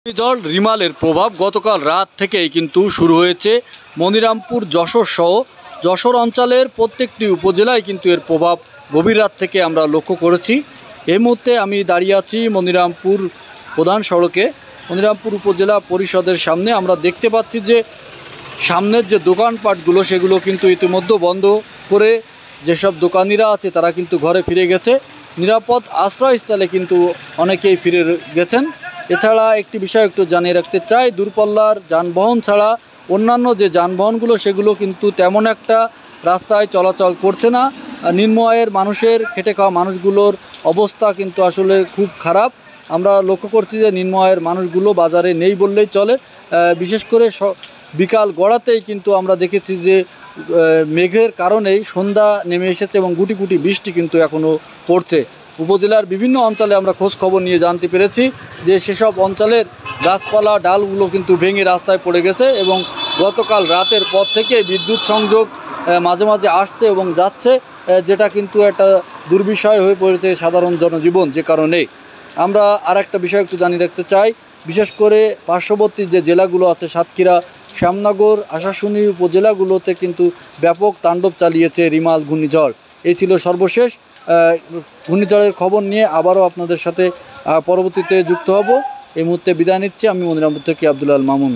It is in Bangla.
ঘূর্ণিঝড় রিমালের প্রভাব গতকাল রাত থেকেই কিন্তু শুরু হয়েছে মনিরামপুর যশোর সহ যশোর অঞ্চলের প্রত্যেকটি উপজেলায় কিন্তু এর প্রভাব গভীর রাত থেকে আমরা লক্ষ্য করেছি। এই মুহূর্তে আমি দাঁড়িয়ে আছি মনিরামপুর প্রধান সড়কে, মনিরামপুর উপজেলা পরিষদের সামনে। আমরা দেখতে পাচ্ছি যে সামনের যে দোকানপাটগুলো সেগুলো কিন্তু ইতিমধ্যে বন্ধ করে যেসব দোকানিরা আছে তারা কিন্তু ঘরে ফিরে গেছে। নিরাপদ আশ্রয়স্থলে কিন্তু অনেকেই ফিরে গেছেন। এছাড়া একটি বিষয় একটু জানিয়ে রাখতে চাই, দূরপাল্লার যানবাহন ছাড়া অন্যান্য যে যানবাহনগুলো সেগুলো কিন্তু তেমন একটা রাস্তায় চলাচল করছে না। নিম্ন আয়ের মানুষের, খেটে খাওয়া মানুষগুলোর অবস্থা কিন্তু আসলে খুব খারাপ। আমরা লক্ষ্য করছি যে নিম্ন আয়ের মানুষগুলো বাজারে নেই বললেই চলে। বিশেষ করে বিকাল গড়াতেই কিন্তু আমরা দেখেছি যে মেঘের কারণেই সন্ধ্যা নেমে এসেছে এবং গুটি গুটি বৃষ্টি কিন্তু এখনও পড়ছে। উপজেলার বিভিন্ন অঞ্চলে আমরা খোঁজ খবর নিয়ে জানতে পেরেছি যে সেসব অঞ্চলের গাছপালা ডালগুলো কিন্তু ভেঙে রাস্তায় পড়ে গেছে এবং গতকাল রাতের পর থেকে বিদ্যুৎ সংযোগ মাঝে মাঝে আসছে এবং যাচ্ছে, যেটা কিন্তু একটা দুর্বিষয় হয়ে পড়েছে সাধারণ জনজীবন। যে কারণে আমরা আর একটা বিষয় একটু জানিয়ে রাখতে চাই, বিশেষ করে পার্শ্ববর্তী যে জেলাগুলো আছে সাতক্ষীরা, শ্যামনগর, আশাশুনি উপজেলাগুলোতে কিন্তু ব্যাপক তাণ্ডব চালিয়েছে রিমাল ঘূর্ণিঝড়। এই ছিল সর্বশেষ ঘূর্ণিঝড়ের খবর নিয়ে আবারও আপনাদের সাথে পরবর্তীতে যুক্ত হব। এই মুহূর্তে বিদায় নিচ্ছি। আমি মনিরামপুর থেকে আব্দুল আল মামুন।